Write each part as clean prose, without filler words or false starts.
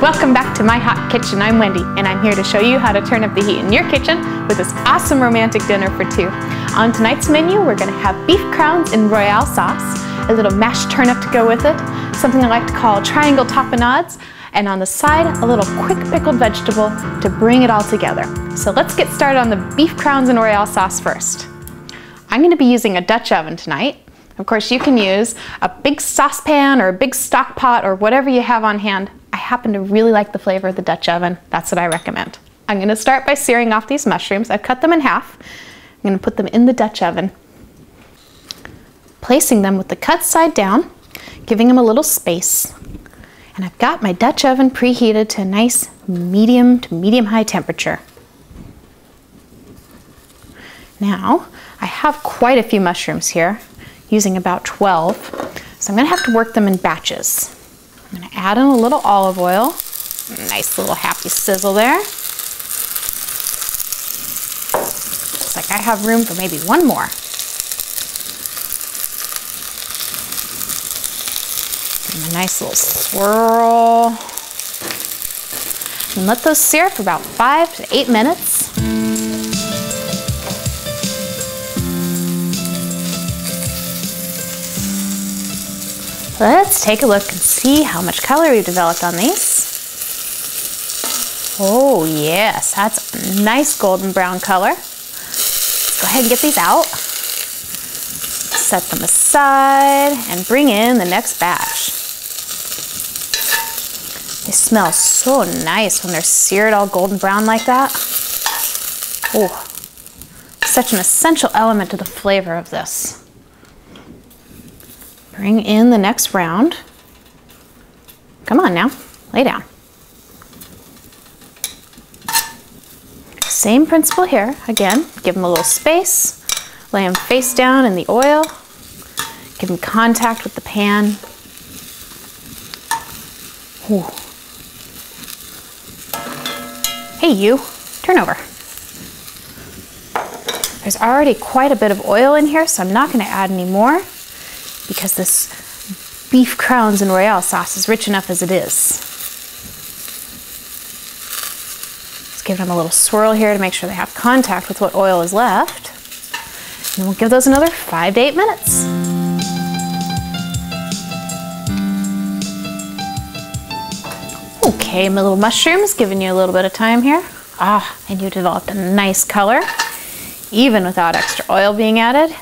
Welcome back to My Hot Kitchen. I'm Wendy, and I'm here to show you how to turn up the heat in your kitchen with this awesome romantic dinner for two. On tonight's menu, we're going to have beef crowns in Royale sauce, a little mashed turnip to go with it, something I like to call triangle tapenades, and on the side, a little quick pickled vegetable to bring it all together. So let's get started on the beef crowns in Royale sauce first. I'm going to be using a Dutch oven tonight. Of course, you can use a big saucepan or a big stock pot or whatever you have on hand. I happen to really like the flavor of the Dutch oven. That's what I recommend. I'm going to start by searing off these mushrooms. I've cut them in half. I'm going to put them in the Dutch oven, placing them with the cut side down, giving them a little space. And I've got my Dutch oven preheated to a nice medium to medium-high temperature. Now, I have quite a few mushrooms here, using about 12, so I'm going to have to work them in batches. I'm going to add in a little olive oil, nice little happy sizzle there. Looks like I have room for maybe one more. Give them a nice little swirl. And let those sear for about 5 to 8 minutes. Let's take a look and see how much color we've developed on these. Oh yes, that's a nice golden brown color. Let's go ahead and get these out. Set them aside and bring in the next batch. They smell so nice when they're seared all golden brown like that. Oh, such an essential element to the flavor of this. Bring in the next round. Come on now, lay down. Same principle here. Again, give them a little space. Lay them face down in the oil. Give them contact with the pan. Ooh. Hey you, turn over. There's already quite a bit of oil in here, so I'm not going to add any more, because this beef crowns and Royale sauce is rich enough as it is. Let's give them a little swirl here to make sure they have contact with what oil is left. And we'll give those another 5 to 8 minutes. Okay, my little mushrooms, giving you a little bit of time here. Ah, and you developed a nice color, even without extra oil being added.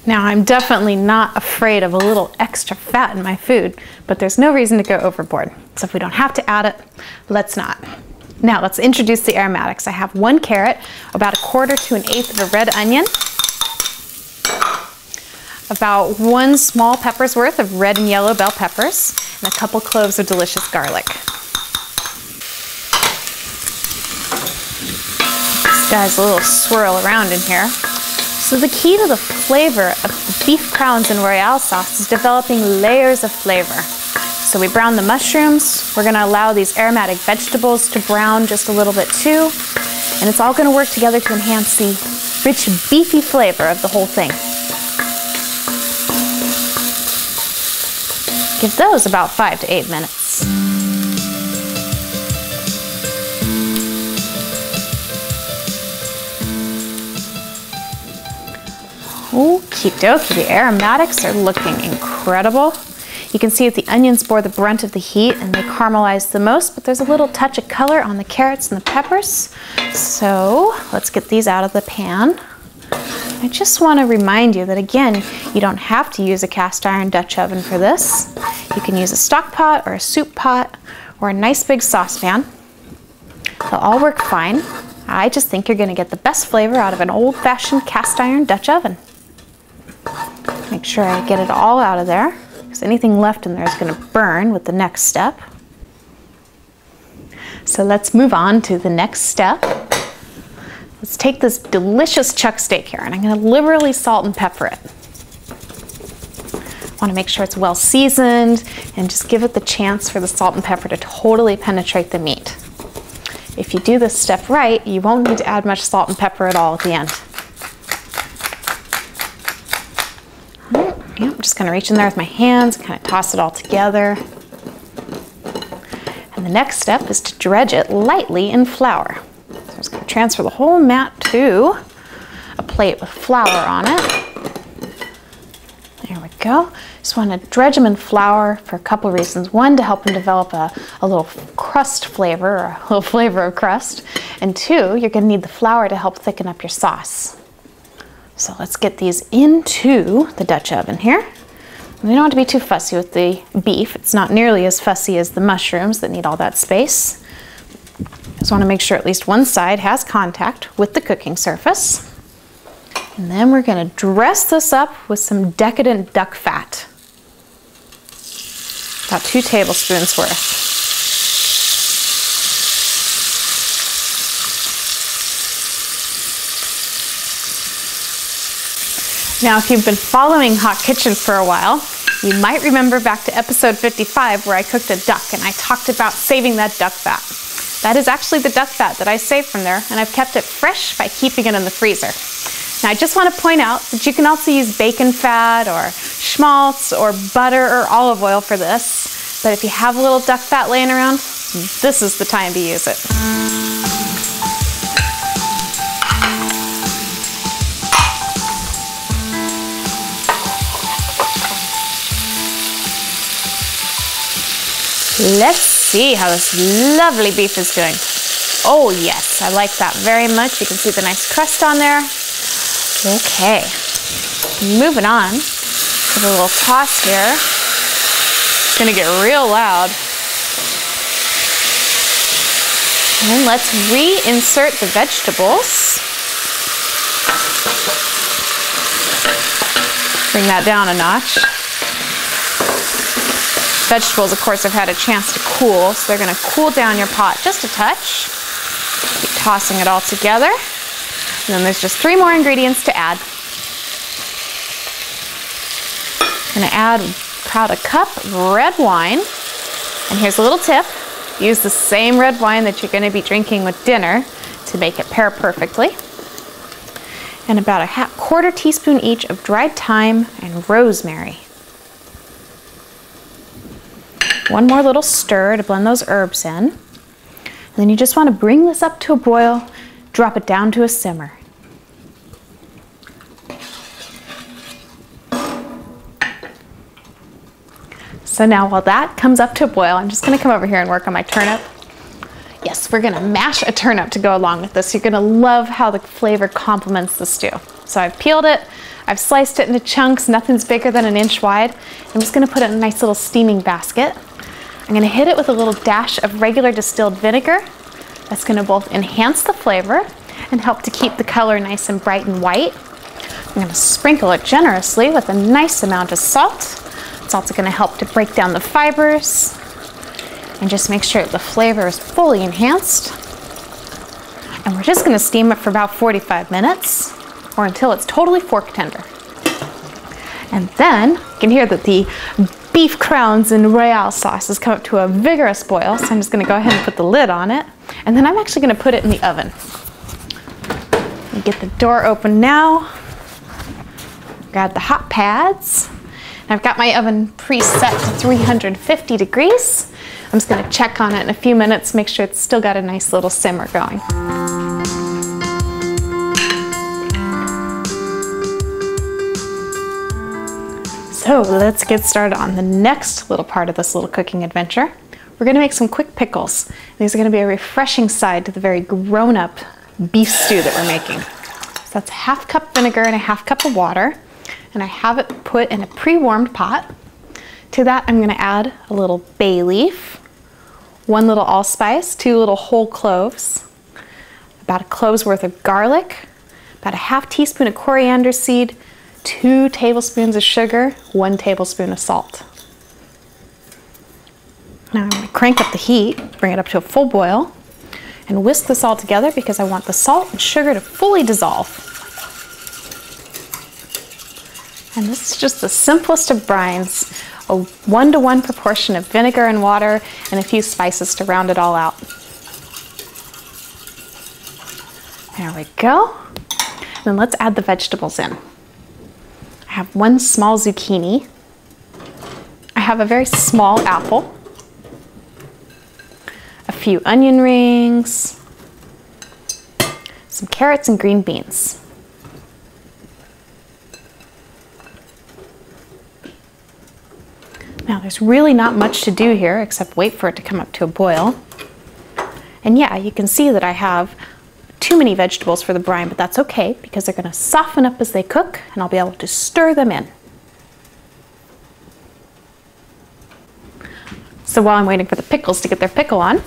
Now, I'm definitely not afraid of a little extra fat in my food, but there's no reason to go overboard. So if we don't have to add it, let's not. Now, let's introduce the aromatics. I have 1 carrot, about 1/4 to 1/8 of a red onion, about 1 small pepper's worth of red and yellow bell peppers, and a couple cloves of delicious garlic. This guy's a little swirl around in here. So the key to the flavor of the beef crowns and Royale sauce is developing layers of flavor. So we brown the mushrooms. We're going to allow these aromatic vegetables to brown just a little bit too. And it's all going to work together to enhance the rich, beefy flavor of the whole thing. Give those about 5 to 8 minutes. Okie dokie, the aromatics are looking incredible. You can see that the onions bore the brunt of the heat and they caramelized the most, but there's a little touch of color on the carrots and the peppers. So let's get these out of the pan. I just want to remind you that, again, you don't have to use a cast iron Dutch oven for this. You can use a stock pot or a soup pot or a nice big saucepan. They'll all work fine. I just think you're going to get the best flavor out of an old-fashioned cast iron Dutch oven. Make sure I get it all out of there, because anything left in there is going to burn with the next step. So let's move on to the next step. Let's take this delicious chuck steak here, and I'm going to liberally salt and pepper it. I want to make sure it's well seasoned and just give it the chance for the salt and pepper to totally penetrate the meat. If you do this step right, you won't need to add much salt and pepper at all at the end. I'm just going to reach in there with my hands, kind of toss it all together. And the next step is to dredge it lightly in flour. So I'm just going to transfer the whole mat to a plate with flour on it. There we go. Just want to dredge them in flour for a couple reasons. One, to help them develop a little crust flavor, or a little flavor of crust. And two, you're going to need the flour to help thicken up your sauce. So let's get these into the Dutch oven here. We don't have to be too fussy with the beef. It's not nearly as fussy as the mushrooms that need all that space. Just want to make sure at least one side has contact with the cooking surface. And then we're going to dress this up with some decadent duck fat. About 2 tablespoons worth. Now, if you've been following Hot Kitchen for a while, you might remember back to episode 55 where I cooked a duck and I talked about saving that duck fat. That is actually the duck fat that I saved from there, and I've kept it fresh by keeping it in the freezer. Now, I just want to point out that you can also use bacon fat or schmaltz or butter or olive oil for this, but if you have a little duck fat laying around, this is the time to use it. Let's see how this lovely beef is doing. Oh yes, I like that very much. You can see the nice crust on there. Okay, moving on. Give it a little toss here. It's gonna get real loud. And let's reinsert the vegetables. Bring that down a notch. Vegetables, of course, have had a chance to cool, so they're going to cool down your pot just a touch. Keep tossing it all together. And then there's just 3 more ingredients to add. I'm going to add about a cup of red wine. And here's a little tip. Use the same red wine that you're going to be drinking with dinner to make it pair perfectly. And about a quarter teaspoon each of dried thyme and rosemary. 1 more little stir to blend those herbs in. And then you just want to bring this up to a boil, drop it down to a simmer. So now while that comes up to a boil, I'm just going to come over here and work on my turnip. Yes, we're going to mash a turnip to go along with this. You're going to love how the flavor complements the stew. So I've peeled it, I've sliced it into chunks, nothing's bigger than 1 inch wide. I'm just going to put it in a nice little steaming basket. I'm going to hit it with a little dash of regular distilled vinegar. That's going to both enhance the flavor and help to keep the color nice and bright and white. I'm going to sprinkle it generously with a nice amount of salt. It's also going to help to break down the fibers and just make sure that the flavor is fully enhanced. And we're just going to steam it for about 45 minutes or until it's totally fork tender. And then you can hear that the beef crowns and Royale sauce has come up to a vigorous boil, so I'm just going to go ahead and put the lid on it. And then I'm actually going to put it in the oven. Get the door open now. Grab the hot pads. And I've got my oven preset to 350 degrees. I'm just going to check on it in a few minutes, make sure it's still got a nice little simmer going. So let's get started on the next little part of this little cooking adventure. We're going to make some quick pickles. These are going to be a refreshing side to the very grown-up beef stew that we're making. So that's 1/2 cup vinegar and 1/2 cup of water. And I have it put in a pre-warmed pot. To that I'm going to add a little bay leaf, 1 little allspice, 2 little whole cloves, about a clove's worth of garlic, about a 1/2 teaspoon of coriander seed, 2 tablespoons of sugar, 1 tablespoon of salt. Now I'm going to crank up the heat, bring it up to a full boil, and whisk this all together because I want the salt and sugar to fully dissolve. And this is just the simplest of brines, a 1-to-1 proportion of vinegar and water and a few spices to round it all out. There we go. And then let's add the vegetables in. I have 1 small zucchini. I have a very small apple. few onion rings, some carrots and green beans. Now there's really not much to do here except wait for it to come up to a boil. And yeah, you can see that I have too many vegetables for the brine, but that's okay because they're going to soften up as they cook and I'll be able to stir them in. So while I'm waiting for the pickles to get their pickle on,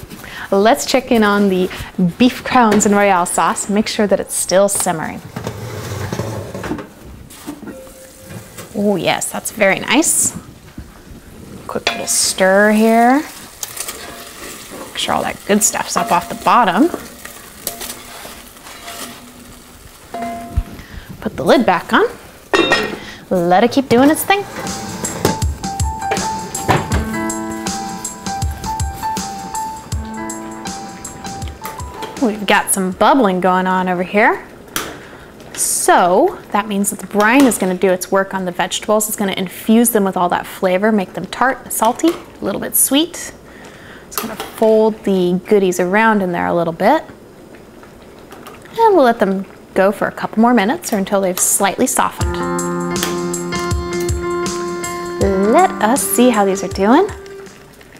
let's check in on the beef crowns in Royale sauce and make sure that it's still simmering. Oh yes, that's very nice. Quick little stir here. Make sure all that good stuff's up off the bottom. Put the lid back on. Let it keep doing its thing. We've got some bubbling going on over here. So that means that the brine is going to do its work on the vegetables. It's going to infuse them with all that flavor, make them tart and salty, a little bit sweet. It's going to fold the goodies around in there a little bit. And we'll let them go for a couple more minutes or until they've slightly softened. Let us see how these are doing.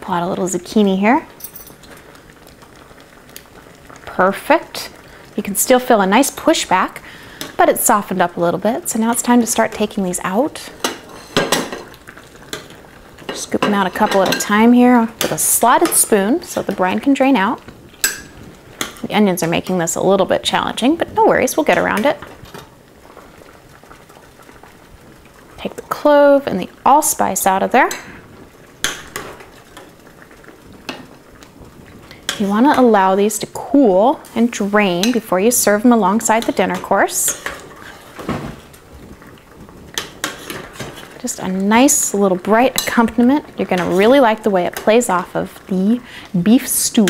Pull out a little zucchini here. Perfect. You can still feel a nice pushback, but it's softened up a little bit. So now it's time to start taking these out. Scoop them out a couple at a time here with a slotted spoon so the brine can drain out. The onions are making this a little bit challenging, but no worries, we'll get around it. Take the clove and the allspice out of there. You want to allow these to cool and drain before you serve them alongside the dinner course. Just a nice little bright accompaniment. You're going to really like the way it plays off of the beef stew.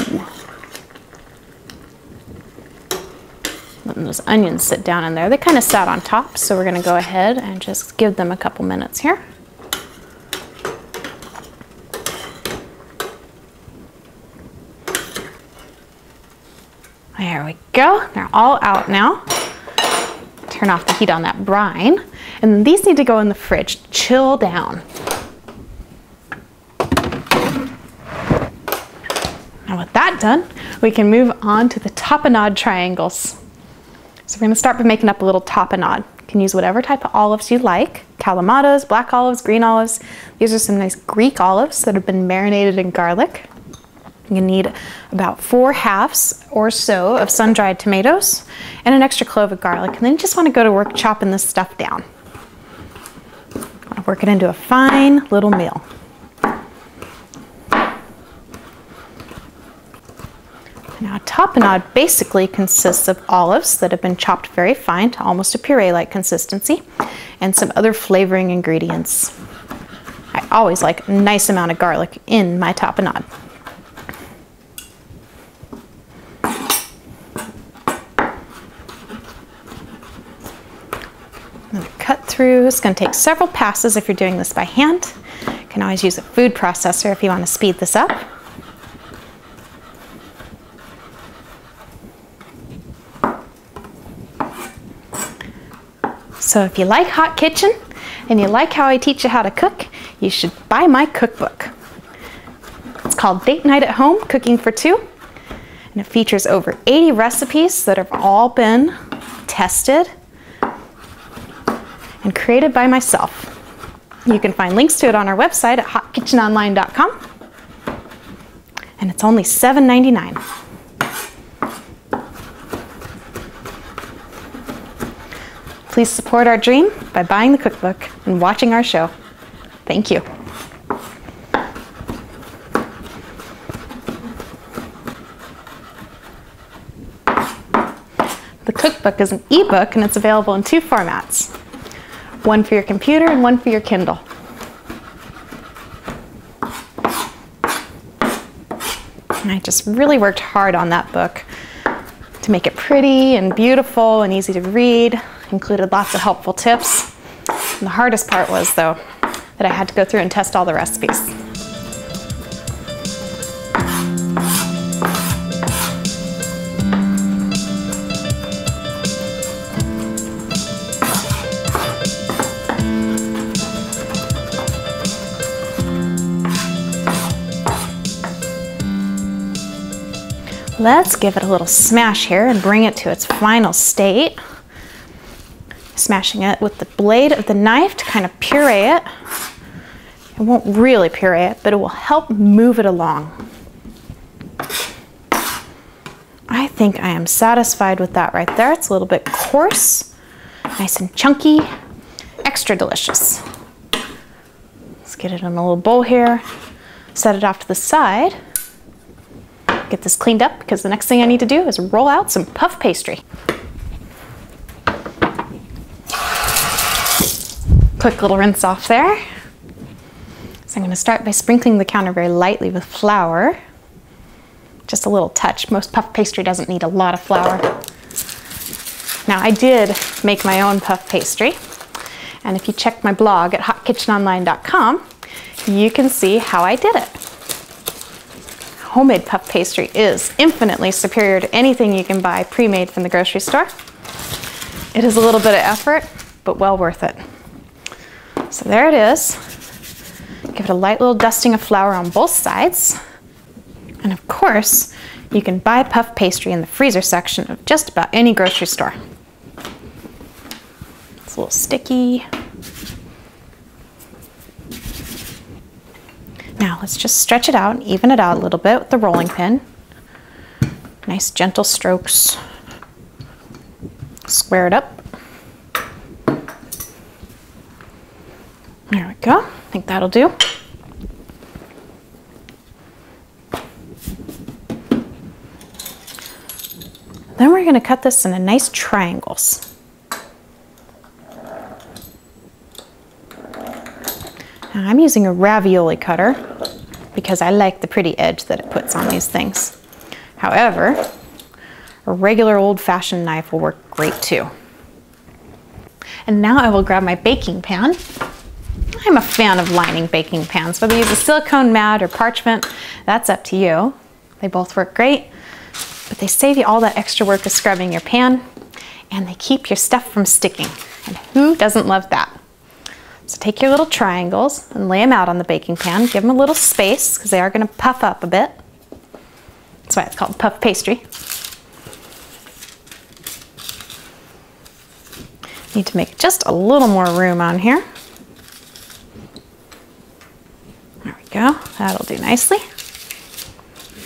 Letting those onions sit down in there. They kind of sat on top, so we're going to go ahead and just give them a couple minutes here. There we go. They're all out now. Turn off the heat on that brine. And then these need to go in the fridge to chill down. Now with that done, we can move on to the tapenade triangles. So we're going to start by making up a little tapenade. You can use whatever type of olives you like. Kalamatas, black olives, green olives. These are some nice Greek olives that have been marinated in garlic. You're going to need about 4 halves or so of sun-dried tomatoes and an extra clove of garlic. And then you just want to go to work chopping this stuff down. Work it into a fine little meal. Now, a tapenade basically consists of olives that have been chopped very fine to almost a puree-like consistency and some other flavoring ingredients. I always like a nice amount of garlic in my tapenade. I'm going to cut through. It's going to take several passes if you're doing this by hand. You can always use a food processor if you want to speed this up. So if you like Hot Kitchen and you like how I teach you how to cook, you should buy my cookbook. It's called Date Night at Home, Cooking for Two. And it features over 80 recipes that have all been tested and created by myself. You can find links to it on our website at hotkitchenonline.com, and it's only $7.99. Please support our dream by buying the cookbook and watching our show. Thank you. The cookbook is an ebook and it's available in 2 formats. One for your computer and one for your Kindle. And I just really worked hard on that book to make it pretty and beautiful and easy to read. Included lots of helpful tips. And the hardest part was, though, that I had to go through and test all the recipes. Let's give it a little smash here and bring it to its final state. Smashing it with the blade of the knife to kind of puree it. It won't really puree it, but it will help move it along. I think I am satisfied with that right there. It's a little bit coarse, nice and chunky, extra delicious. Let's get it in a little bowl here, set it off to the side. Get this cleaned up because the next thing I need to do is roll out some puff pastry. Quick little rinse off there. So I'm going to start by sprinkling the counter very lightly with flour. Just a little touch. Most puff pastry doesn't need a lot of flour. Now I did make my own puff pastry, and if you check my blog at hotkitchenonline.com, you can see how I did it. Homemade puff pastry is infinitely superior to anything you can buy pre-made from the grocery store. It is a little bit of effort, but well worth it. So there it is. Give it a light little dusting of flour on both sides. And of course, you can buy puff pastry in the freezer section of just about any grocery store. It's a little sticky. Now let's just stretch it out and even it out a little bit with the rolling pin. Nice gentle strokes. Square it up. There we go. I think that'll do. Then we're going to cut this into nice triangles. Now I'm using a ravioli cutter because I like the pretty edge that it puts on these things. However, a regular old-fashioned knife will work great too. And now I will grab my baking pan. I'm a fan of lining baking pans. Whether you use a silicone mat or parchment, that's up to you. They both work great, but they save you all that extra work of scrubbing your pan, and they keep your stuff from sticking. And who doesn't love that? So take your little triangles and lay them out on the baking pan. Give them a little space because they are going to puff up a bit. That's why it's called puff pastry. Need to make just a little more room on here. There we go. That'll do nicely.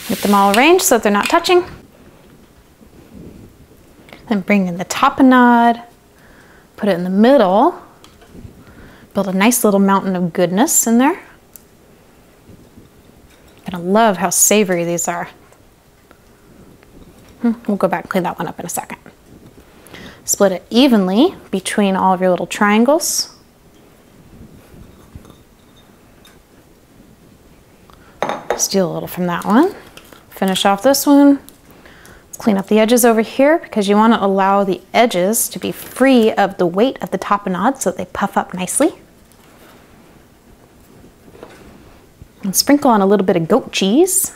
Get them all arranged so that they're not touching. Then bring in the tapenade, put it in the middle. Build a nice little mountain of goodness in there. And I love how savory these are. We'll go back and clean that one up in a second. Split it evenly between all of your little triangles. Steal a little from that one. Finish off this one. Clean up the edges over here because you want to allow the edges to be free of the weight of the tapenade so that they puff up nicely. And sprinkle on a little bit of goat cheese.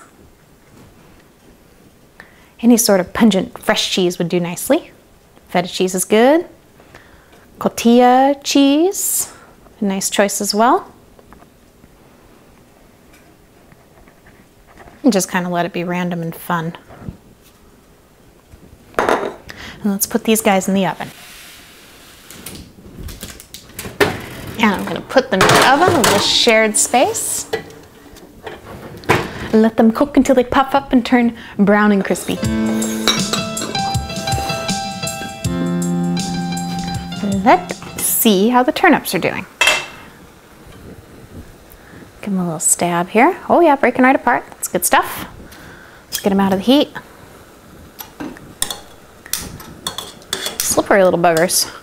Any sort of pungent fresh cheese would do nicely. Feta cheese is good. Cotija cheese, a nice choice as well. And just kind of let it be random and fun. And let's put these guys in the oven. And I'm going to put them in the oven, a little shared space. And let them cook until they puff up and turn brown and crispy. Let's see how the turnips are doing. Give them a little stab here. Oh yeah, breaking right apart. That's good stuff. Let's get them out of the heat. Slippery little buggers.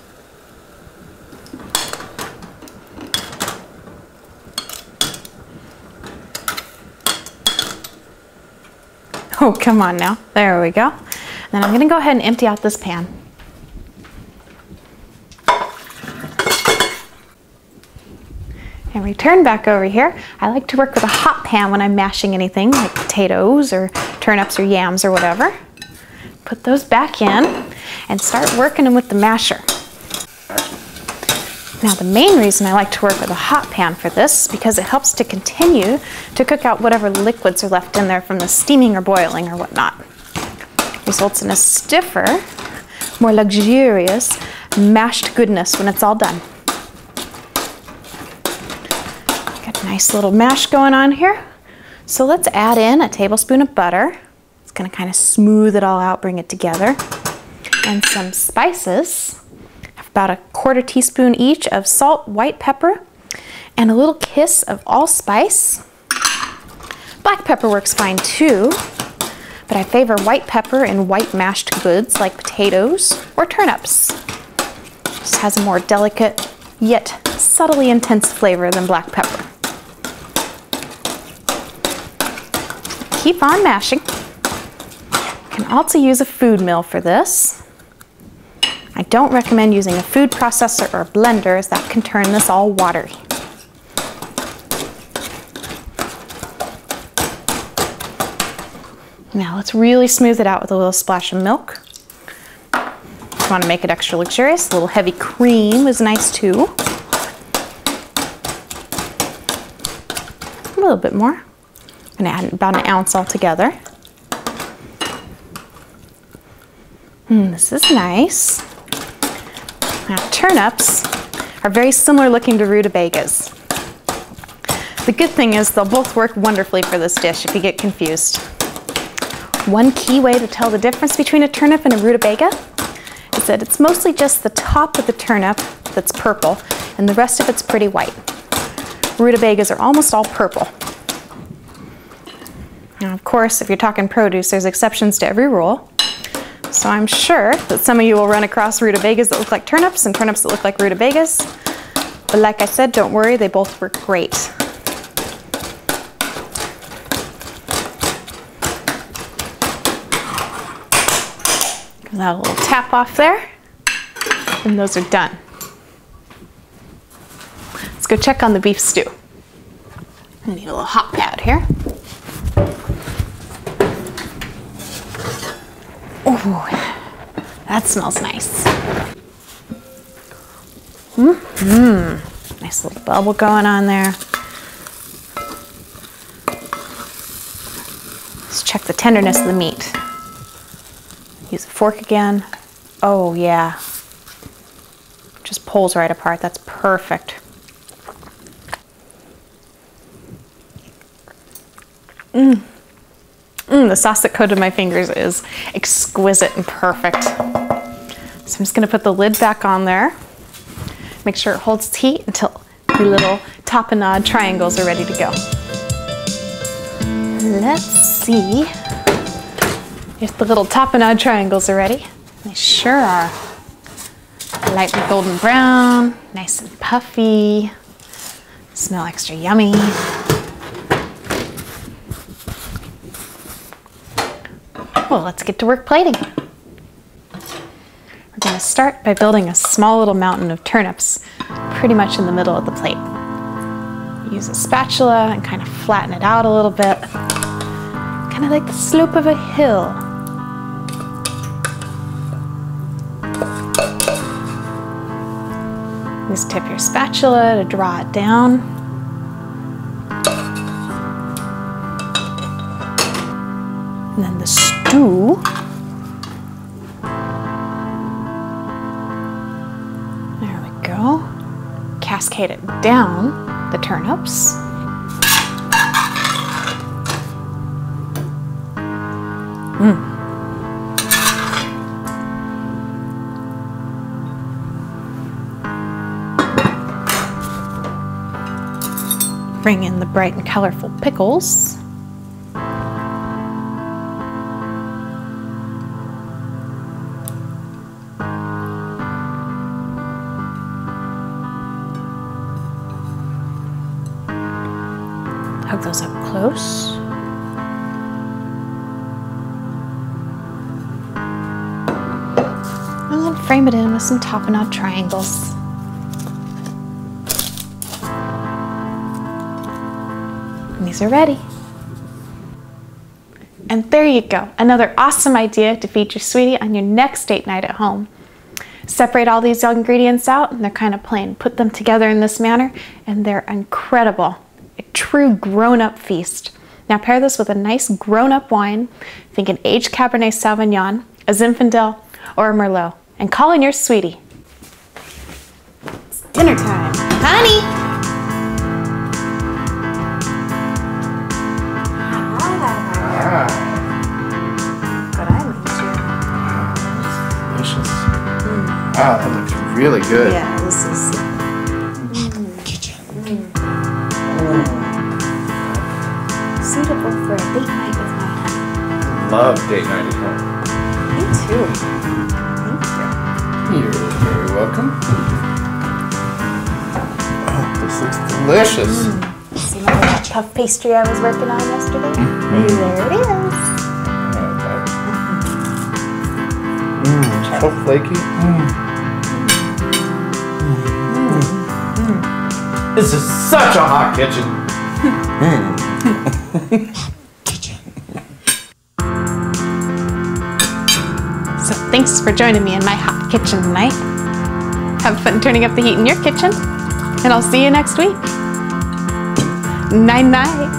Oh, come on now. There we go. Then I'm going to go ahead and empty out this pan. And return back over here. I like to work with a hot pan when I'm mashing anything like potatoes or turnips or yams or whatever. Put those back in and start working them with the masher. Now the main reason I like to work with a hot pan for this is because it helps to continue to cook out whatever liquids are left in there from the steaming or boiling or whatnot. Results in a stiffer, more luxurious, mashed goodness when it's all done. Got a nice little mash going on here. So let's add in a tablespoon of butter. It's gonna kind of smooth it all out, bring it together. And some spices. About a 1/4 teaspoon each of salt, white pepper, and a little kiss of allspice. Black pepper works fine too, but I favor white pepper in white mashed goods like potatoes or turnips. Just has a more delicate yet subtly intense flavor than black pepper. Keep on mashing. You can also use a food mill for this. I don't recommend using a food processor or blender, as that can turn this all watery. Now let's really smooth it out with a little splash of milk. If you want to make it extra luxurious, a little heavy cream is nice too. A little bit more. I'm going to add about 1 ounce altogether. This is nice. Now, turnips are very similar looking to rutabagas. The good thing is they'll both work wonderfully for this dish if you get confused. One key way to tell the difference between a turnip and a rutabaga is that it's mostly just the top of the turnip that's purple and the rest of it's pretty white. Rutabagas are almost all purple. Now, of course, if you're talking produce, there's exceptions to every rule. So I'm sure that some of you will run across rutabagas that look like turnips and turnips that look like rutabagas. But like I said, don't worry, they both work great. Give that a little tap off there, and those are done. Let's go check on the beef stew. I need a little hot pad here. Ooh, that smells nice. Nice little bubble going on there. Let's check the tenderness of the meat. Use a fork again. Oh yeah. Just pulls right apart. That's perfect. The sauce that coated my fingers is exquisite and perfect. So I'm just going to put the lid back on there. Make sure it holds its heat until the little tapenade triangles are ready to go. Let's see if the little tapenade triangles are ready. They sure are. Lightly golden brown, nice and puffy, smell extra yummy. Well, let's get to work plating. We're going to start by building a small little mountain of turnips pretty much in the middle of the plate. Use a spatula and kind of flatten it out a little bit, kind of like the slope of a hill. Just tip your spatula to draw it down. And then the stew. There we go. Cascade it down the turnips. Bring in the bright and colorful pickles. Hug those up close. And then frame it in with some tapenade triangles. And these are ready. And there you go, another awesome idea to feed your sweetie on your next date night at home. Separate all these ingredients out and they're kind of plain. Put them together in this manner and they're incredible. A true grown-up feast. Now pair this with a nice grown-up wine. Think an aged Cabernet Sauvignon, a Zinfandel, or a Merlot. And call in your sweetie. It's dinner time. Honey! But I made you. Delicious. Wow, that looks really good. Yeah, this is... suitable for a date night with my honey. Love date night at home. Me too. Thank you. You're very welcome. Oh, this looks delicious. See that puff pastry I was working on yesterday? There it is. So flaky. This is such a hot kitchen. So thanks for joining me in my hot kitchen tonight. Have fun turning up the heat in your kitchen, and I'll see you next week. Night-night.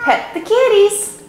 Pet the kitties.